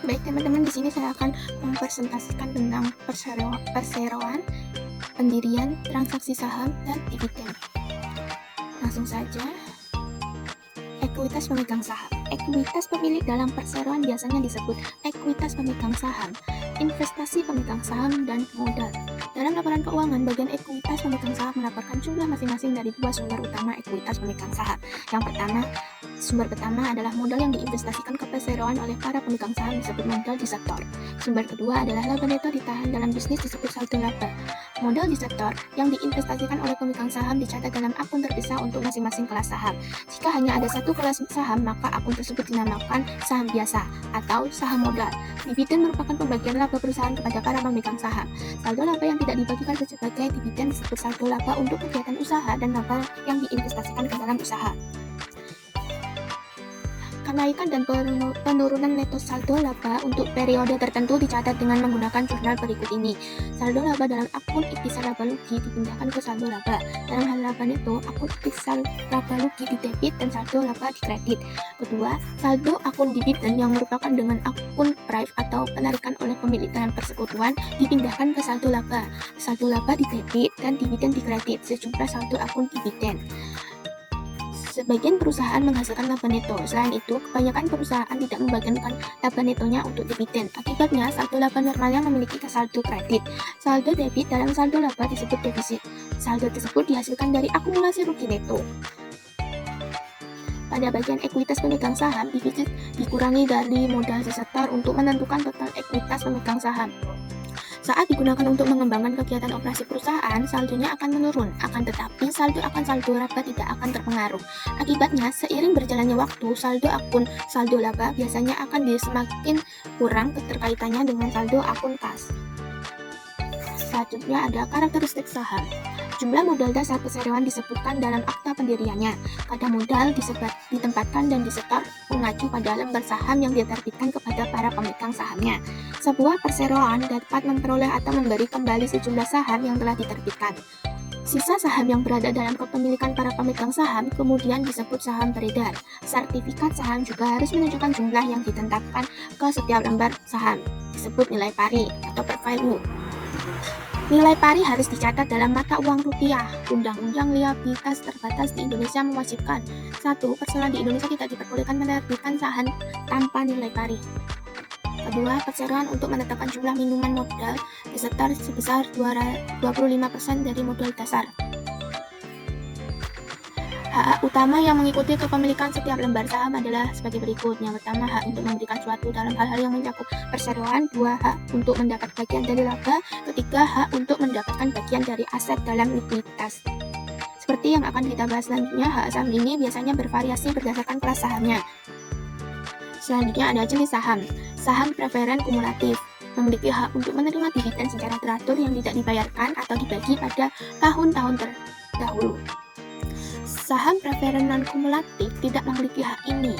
Baik teman-teman, di sini saya akan mempresentasikan tentang perseroan, pendirian, transaksi saham, dan dividen. Langsung saja. Ekuitas pemegang saham. Ekuitas pemilik dalam perseroan biasanya disebut ekuitas pemegang saham, investasi pemegang saham, dan modal. Dalam laporan keuangan, bagian ekuitas pemegang saham melaporkan jumlah masing-masing dari dua sumber utama ekuitas pemegang saham. Sumber pertama adalah modal yang diinvestasikan ke perseroan oleh para pemegang saham disebut modal di sektor. Sumber kedua adalah laba neto ditahan dalam bisnis disebut saldo laba. Modal di sektor yang diinvestasikan oleh pemegang saham dicatat dalam akun terpisah untuk masing-masing kelas saham. Jika hanya ada satu kelas saham, maka akun tersebut dinamakan saham biasa atau saham modal. Dividen merupakan pembagian laba perusahaan kepada para pemegang saham. Saldo laba yang tidak dibagikan sebagai dividen disebut saldo laba untuk kegiatan usaha dan laba yang diinvestasikan ke dalam usaha. Kenaikan dan penurunan neto saldo laba untuk periode tertentu dicatat dengan menggunakan jurnal berikut ini. Saldo laba dalam akun ikhtisar laba rugi dipindahkan ke saldo laba. Dalam hal laba neto, akun ikhtisar laba rugi didebit dan saldo laba dikredit. Kedua, saldo akun dividen yang merupakan dengan akun prive atau penarikan oleh pemilik dalam persekutuan dipindahkan ke saldo laba. Saldo laba didebit dan dividen dikredit sejumlah saldo akun dividen. Sebagian perusahaan menghasilkan laba neto. Selain itu, kebanyakan perusahaan tidak membagikan laba netonya untuk dividen. Akibatnya, saldo laba normalnya memiliki saldo kredit. Saldo debit dalam saldo laba disebut defisit. Saldo tersebut dihasilkan dari akumulasi rugi neto. Pada bagian ekuitas pemegang saham, defisit dikurangi dari modal di sektor untuk menentukan total ekuitas pemegang saham. Saat digunakan untuk mengembangkan kegiatan operasi perusahaan, saldonya akan menurun. Akan tetapi, saldo laba tidak akan terpengaruh. Akibatnya, seiring berjalannya waktu, saldo laba biasanya akan semakin kurang keterkaitannya dengan saldo akun kas. Selanjutnya ada karakteristik saham. Jumlah modal dasar perseroan disebutkan dalam akta pendiriannya. Kadar modal ditempatkan dan disetor mengacu pada lembar saham yang diterbitkan kepada para pemegang sahamnya. Sebuah perseroan dapat memperoleh atau memberi kembali sejumlah saham yang telah diterbitkan. Sisa saham yang berada dalam kepemilikan para pemegang saham kemudian disebut saham beredar. Sertifikat saham juga harus menunjukkan jumlah yang ditetapkan ke setiap lembar saham, disebut nilai pari atau per value. Nilai pari harus dicatat dalam mata uang rupiah. Undang-undang Likuiditas Terbatas di Indonesia mewajibkan 1. Perseroan di Indonesia tidak diperbolehkan menerbitkan saham tanpa nilai pari. Kedua, perseroan untuk menetapkan jumlah minuman modal disetor sebesar 25% dari modal dasar. Hak utama yang mengikuti kepemilikan setiap lembar saham adalah sebagai berikut. Yang pertama, hak untuk memberikan suatu dalam hal-hal yang mencakup perseroan. 2. Hak untuk mendapat bagian dari laba. Ketiga, hak untuk mendapatkan bagian dari aset dalam likuiditas. Seperti yang akan kita bahas selanjutnya, hak saham ini biasanya bervariasi berdasarkan kelas sahamnya. Selanjutnya ada jenis saham. Saham preferen kumulatif memiliki hak untuk menerima dividen secara teratur yang tidak dibayarkan atau dibagi pada tahun-tahun terdahulu. Saham preferen non-kumulatif tidak memiliki hak ini.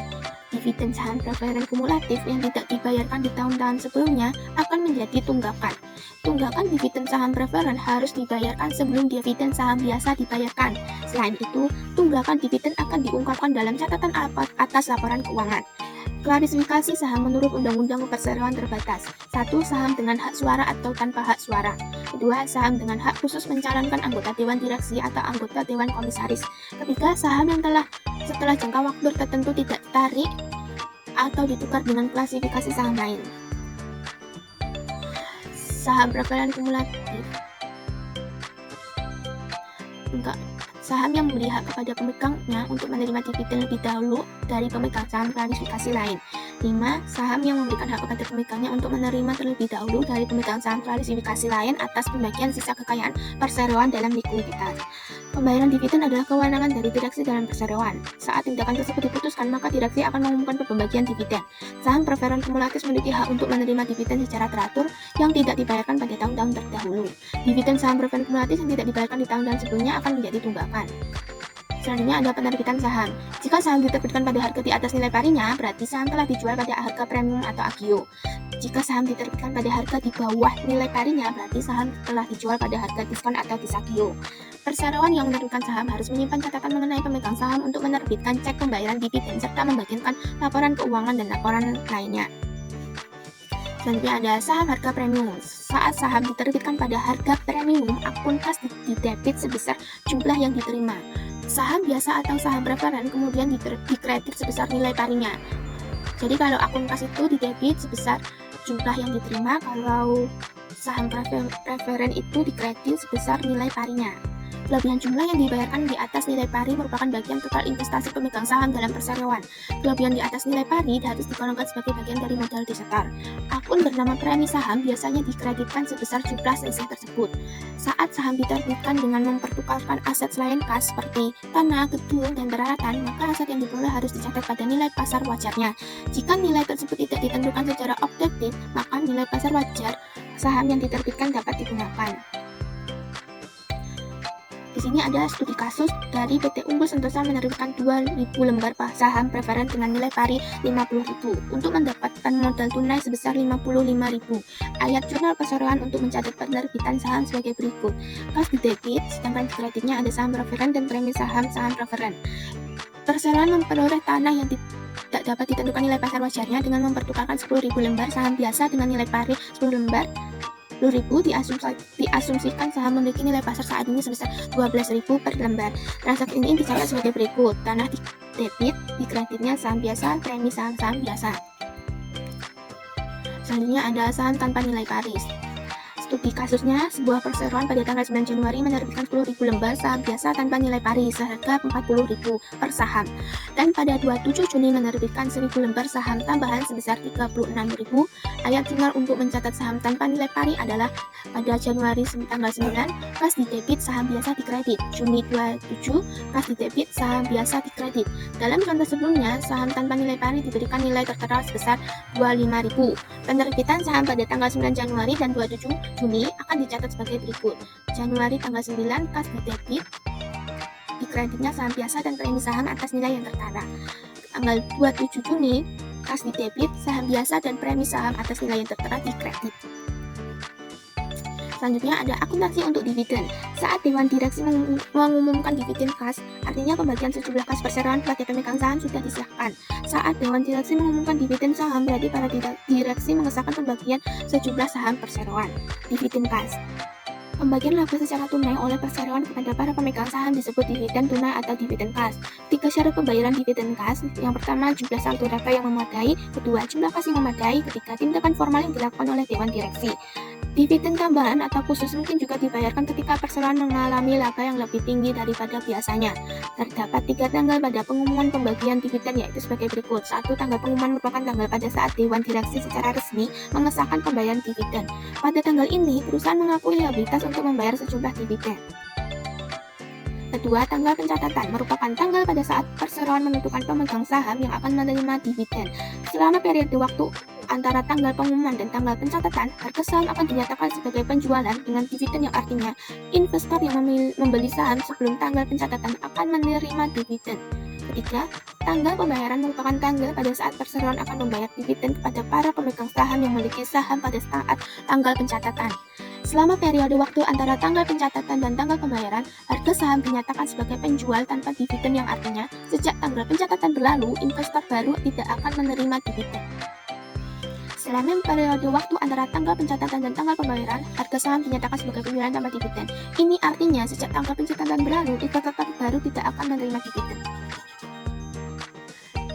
Dividen saham preferen kumulatif yang tidak dibayarkan di tahun-tahun sebelumnya akan menjadi tunggakan. Tunggakan dividen saham preferen harus dibayarkan sebelum dividen saham biasa dibayarkan. Selain itu, tunggakan dividen akan diungkapkan dalam catatan atas laporan keuangan. Klasifikasi saham menurut Undang-Undang Perseroan Terbatas. 1. Saham dengan hak suara atau tanpa hak suara. 2. Saham dengan hak khusus mencalonkan anggota Dewan Direksi atau anggota Dewan Komisaris. 3. Saham yang setelah jangka waktu tertentu tidak ditarik atau ditukar dengan klasifikasi saham lain. Saham preferen kumulatif. Saham yang memberi hak kepada pemegangnya untuk menerima dividen lebih dahulu dari pemegang saham klasifikasi lain. 5. Saham yang memberikan hak kepada pemegangnya untuk menerima terlebih dahulu dari pemegang saham klasifikasi lain atas pembagian sisa kekayaan perseroan dalam likuiditas. Pembayaran dividen adalah kewenangan dari direksi dalam perseroan. Saat tindakan tersebut diputuskan, maka direksi akan mengumumkan pembagian dividen. Saham preferen kumulatif memiliki hak untuk menerima dividen secara teratur yang tidak dibayarkan pada tahun-tahun terdahulu. Dividen saham preferen kumulatif yang tidak dibayarkan di tahun-tahun sebelumnya akan menjadi tunggakan. Selanjutnya ada penerbitan saham. Jika saham diterbitkan pada harga di atas nilai parinya, berarti saham telah dijual pada harga premium atau agio. Jika saham diterbitkan pada harga di bawah nilai parinya, berarti saham telah dijual pada harga diskon atau disagio. Perseroan yang menerbitkan saham harus menyimpan catatan mengenai pemegang saham untuk menerbitkan cek pembayaran dividen serta membagikan laporan keuangan dan laporan lainnya. Selanjutnya ada saham harga premium. Saat saham diterbitkan pada harga premium, akun kas didebit sebesar jumlah yang diterima. Saham biasa atau saham preferen kemudian dikredit sebesar nilai parinya. Jadi kalau akun kas itu didebit sebesar jumlah yang diterima, kalau saham preferen itu dikredit sebesar nilai parinya. Kelebihan jumlah yang dibayarkan di atas nilai pari merupakan bagian total investasi pemegang saham dalam perseroan. Kelebihan di atas nilai pari harus digolongkan sebagai bagian dari modal disetor. Akun bernama premi saham biasanya dikreditkan sebesar jumlah selisih tersebut. Saat saham diterbitkan dengan mempertukarkan aset selain kas seperti tanah, gedung, dan peralatan, maka aset yang diperoleh harus dicatat pada nilai pasar wajarnya. Jika nilai tersebut tidak ditentukan secara objektif, maka nilai pasar wajar saham yang diterbitkan dapat digunakan. Di sini ada studi kasus dari PT Unggul Sentosa menerbitkan 2.000 lembar saham preferen dengan nilai pari 50.000 untuk mendapatkan modal tunai sebesar 55.000. Ayat jurnal perseroan untuk mencatat penerbitan saham sebagai berikut. Kas didebit, sedangkan di kreditnya ada saham preferen dan premi saham preferen. Perseroan memperoleh tanah yang tidak dapat ditentukan nilai pasar wajarnya dengan mempertukarkan 10.000 lembar saham biasa dengan nilai pari 10 lembar 10.000. Diasumsikan saham memiliki nilai pasar saat ini sebesar 12.000 per lembar. Transaksi ini dicatat sebagai berikut. Tanah di debit, di kreditnya saham biasa, premi saham biasa. Selanjutnya ada saham tanpa nilai pari. Studi kasusnya, sebuah perseroan pada tanggal 9 Januari menerbitkan 10.000 lembar saham biasa tanpa nilai pari seharga 40.000 per saham. Dan pada 27 Juni menerbitkan 1.000 lembar saham tambahan sebesar 36.000. Ayat jurnal untuk mencatat saham tanpa nilai pari adalah pada Januari tanggal 9, kas didebit saham biasa dikredit. Juni 27, kas didebit saham biasa dikredit. Dalam contoh sebelumnya, saham tanpa nilai pari diberikan nilai tertera sebesar 25.000. Penerbitan saham pada tanggal 9 Januari dan 27 Juni akan dicatat sebagai berikut. Januari tanggal 9, kas didebit, dikreditnya saham biasa dan premi saham atas nilai yang tertera. Tanggal 27 Juni, kas didebit, saham biasa dan premi saham atas nilai yang tertera dikredit. Selanjutnya ada akuntansi untuk dividen. Saat Dewan Direksi mengumumkan dividen kas, artinya pembagian sejumlah kas perseroan kepada pemegang saham sudah disahkan. Saat Dewan Direksi mengumumkan dividen saham, berarti para direksi mengesahkan pembagian sejumlah saham perseroan. Dividen kas. Pembagian laba secara tunai oleh perseroan kepada para pemegang saham disebut dividen tunai atau dividen kas. 3 syarat pembayaran dividen kas. Yang pertama, jumlah saldo laba yang memadai. Kedua, jumlah kas yang memadai. Ketiga, tindakan formal yang dilakukan oleh Dewan Direksi. Dividen tambahan atau khusus mungkin juga dibayarkan ketika perseroan mengalami laba yang lebih tinggi daripada biasanya. Terdapat 3 tanggal pada pengumuman pembagian dividen, yaitu sebagai berikut. 1. Tanggal pengumuman merupakan tanggal pada saat Dewan Direksi secara resmi mengesahkan pembayaran dividen. Pada tanggal ini, perusahaan mengakui liabilitas untuk membayar sejumlah dividen. Kedua, tanggal pencatatan merupakan tanggal pada saat perseroan menentukan pemegang saham yang akan menerima dividen. Selama periode waktu antara tanggal pengumuman dan tanggal pencatatan, harga saham akan dinyatakan sebagai penjualan dengan dividen, yang artinya investor yang membeli saham sebelum tanggal pencatatan akan menerima dividen. Ketiga, tanggal pembayaran merupakan tanggal pada saat perseroan akan membayar dividen kepada para pemegang saham yang memiliki saham pada saat tanggal pencatatan. Selama periode waktu antara tanggal pencatatan dan tanggal pembayaran, harga saham dinyatakan sebagai penjual tanpa dividen, yang artinya sejak tanggal pencatatan berlalu, investor baru tidak akan menerima dividen. Selama periode waktu antara tanggal pencatatan dan tanggal pembayaran, harga saham dinyatakan sebagai penjualan tanpa dividen. Ini artinya sejak tanggal pencatatan berlalu, investor baru tidak akan menerima dividen.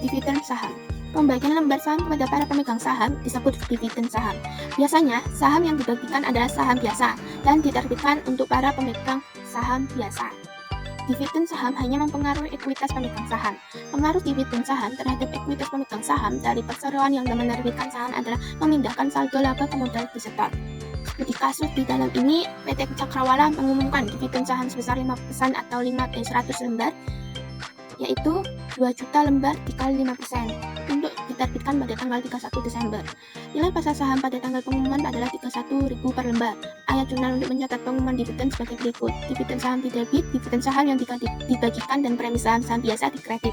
Dividen saham. Pembagian lembar saham kepada para pemegang saham disebut dividen saham. Biasanya, saham yang dibagikan adalah saham biasa dan diterbitkan untuk para pemegang saham biasa. Dividen saham hanya mempengaruhi ekuitas pemegang saham. Pengaruh dividen saham terhadap ekuitas pemegang saham dari perseroan yang menerbitkan saham adalah memindahkan saldo laba ke modal disetor. Studi kasus di dalam ini, PT Cakrawala mengumumkan dividen saham sebesar 5% atau 100 lembar, yaitu 2 juta lembar dikali 5%, untuk diterbitkan pada tanggal 31 Desember. Nilai pasar saham pada tanggal pengumuman adalah 31.000 per lembar. Ayat jurnal untuk mencatat pengumuman dividen sebagai berikut. Dividen saham didebit, dividen saham yang dibagikan, dan premi saham biasa dikredit.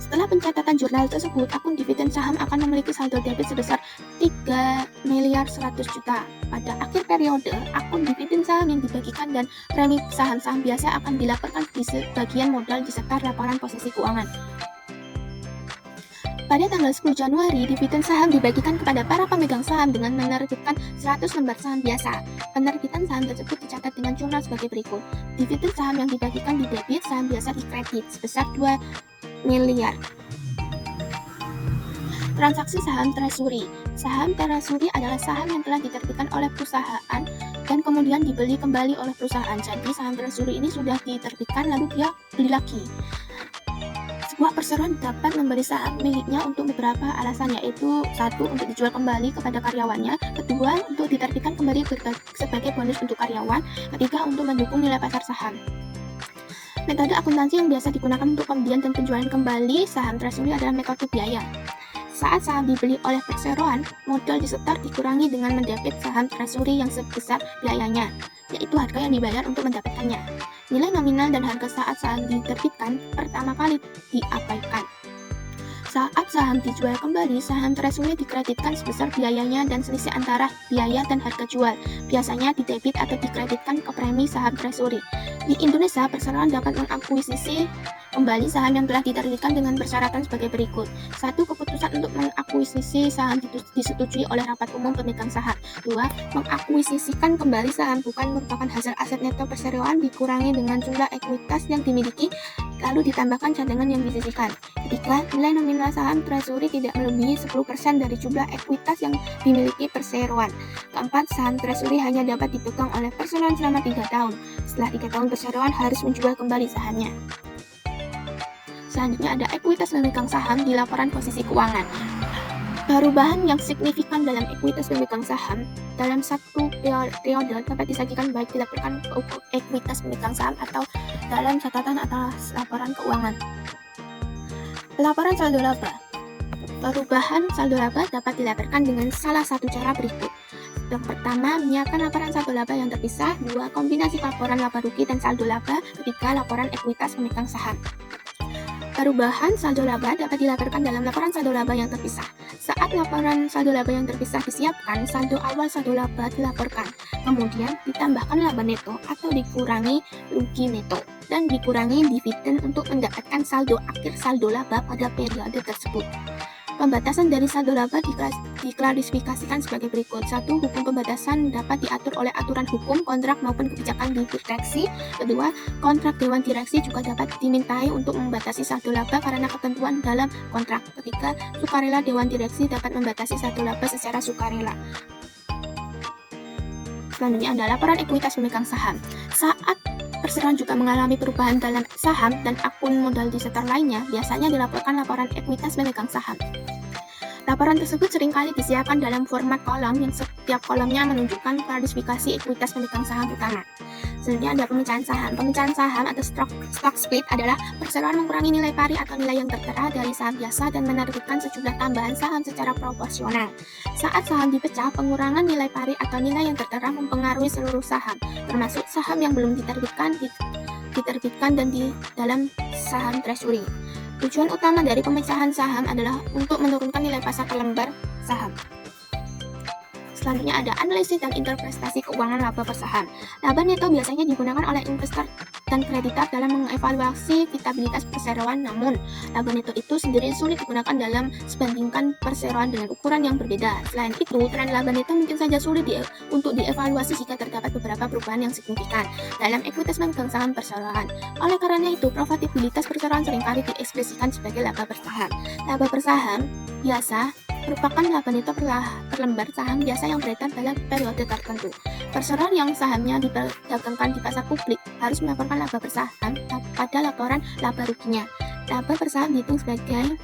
Setelah pencatatan jurnal tersebut, akun dividen saham akan memiliki saldo debit sebesar 3.100.000.000. Pada akhir periode, akun dividen saham yang dibagikan dan premi saham biasa akan dilaporkan di bagian modal disetor laporan posisi keuangan. Pada tanggal 10 Januari, dividen saham dibagikan kepada para pemegang saham dengan menerbitkan 100 lembar saham biasa. Penerbitan saham tersebut dicatat dengan jumlah sebagai berikut. Dividen saham yang dibagikan di debit, saham biasa di kredit sebesar 2 miliar. Transaksi saham treasury. Saham treasury adalah saham yang telah diterbitkan oleh perusahaan dan kemudian dibeli kembali oleh perusahaan. Jadi saham treasury ini sudah diterbitkan lalu dia beli lagi. Sebuah perseroan dapat memberi saham miliknya untuk beberapa alasan, yaitu satu, untuk dijual kembali kepada karyawannya, kedua, untuk diterbitkan kembali sebagai bonus untuk karyawan, ketiga, untuk mendukung nilai pasar saham. Metode akuntansi yang biasa digunakan untuk pembelian dan penjualan kembali saham treasury adalah metode biaya. Saat saham dibeli oleh perseroan, modal disetor dikurangi dengan mendebit saham treasury yang sebesar biayanya, yaitu harga yang dibayar untuk mendapatkannya. Nilai nominal dan harga saat saham diterbitkan pertama kali diabaikan. Saat saham dijual kembali, saham treasury dikreditkan sebesar biayanya dan selisih antara biaya dan harga jual. Biasanya didebit atau dikreditkan ke premi saham treasury. Di Indonesia, perseroan dapat mengakuisisi kembali saham yang telah diterbitkan dengan persyaratan sebagai berikut. 1. Keputusan untuk mengakuisisi saham disetujui oleh rapat umum pemegang saham. 2. Mengakuisisikan kembali saham bukan merupakan hasil aset neto perseroan dikurangi dengan jumlah ekuitas yang dimiliki lalu ditambahkan cadangan yang disisihkan. 3. Nilai nominal saham treasury tidak melebihi 10% dari jumlah ekuitas yang dimiliki perseroan. 4. Saham treasury hanya dapat dipegang oleh perseroan selama 3 tahun. Setelah 3 tahun perseroan harus menjual kembali sahamnya. Selanjutnya ada ekuitas pemegang saham di laporan posisi keuangan. Perubahan yang signifikan dalam ekuitas pemegang saham dalam satu periode dapat disajikan baik dilaporkan ekuitas pemegang saham atau dalam catatan atas laporan keuangan. Laporan saldo laba. Perubahan saldo laba dapat dilaporkan dengan salah satu cara berikut. Yang pertama, menyiapkan laporan saldo laba yang terpisah. 2. Kombinasi laporan laba rugi dan saldo laba. 3. Laporan ekuitas pemegang saham. Perubahan saldo laba dapat dilaporkan dalam laporan saldo laba yang terpisah. Saat laporan saldo laba yang terpisah disiapkan, saldo awal saldo laba dilaporkan. Kemudian ditambahkan laba neto atau dikurangi rugi neto dan dikurangi dividen untuk mendapatkan saldo akhir saldo laba pada periode tersebut. Pembatasan dari saldo laba diklarifikasikan sebagai berikut. 1. Hukum pembatasan dapat diatur oleh aturan hukum, kontrak maupun kebijakan di direksi. 2. Kontrak dewan direksi juga dapat dimintai untuk membatasi saldo laba karena ketentuan dalam kontrak. 3. Sukarela dewan direksi dapat membatasi saldo laba secara sukarela. Selanjutnya ada laporan ekuitas pemegang saham. Saat perseroan juga mengalami perubahan dalam saham dan akun modal di setor lainnya, biasanya dilaporkan laporan ekuitas pemegang saham. Laporan tersebut seringkali disiapkan dalam format kolom yang setiap kolomnya menunjukkan klarifikasi ekuitas pemegang saham utama. Selanjutnya ada pemecahan saham. Pemecahan saham atau stock split adalah perseroan mengurangi nilai pari atau nilai yang tertera dari saham biasa dan menerbitkan sejumlah tambahan saham secara proporsional. Saat saham dipecah, pengurangan nilai pari atau nilai yang tertera mempengaruhi seluruh saham, termasuk saham yang belum diterbitkan dan di dalam saham treasury. Tujuan utama dari pemecahan saham adalah untuk menurunkan nilai pasar per lembar saham. Selanjutnya ada analisis dan interpretasi keuangan laba per saham. Laba neto biasanya digunakan oleh investor dan kreditor dalam mengevaluasi kitabilitas perseroan, namun laba neto itu sendiri sulit digunakan dalam sebandingkan perseroan dengan ukuran yang berbeda. Selain itu, tren laba neto mungkin saja sulit untuk dievaluasi jika terdapat beberapa perubahan yang signifikan dalam ekuitas pemegang saham perseroan. Oleh karena itu, profitabilitas perseroan seringkali diekspresikan sebagai laba per saham. Laba per saham biasa merupakan laba neto per lembar saham biasa yang beredar dalam periode tertentu. Perseroan yang sahamnya diperdagangkan di pasar publik harus melaporkan laba per saham pada laporan laba ruginya. Laba per saham dihitung sebagai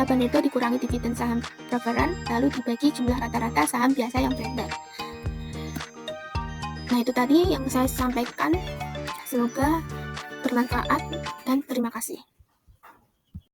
laba neto dikurangi dividen saham preferred lalu dibagi jumlah rata-rata saham biasa yang beredar. Nah, itu tadi yang saya sampaikan. Semoga bermanfaat dan terima kasih.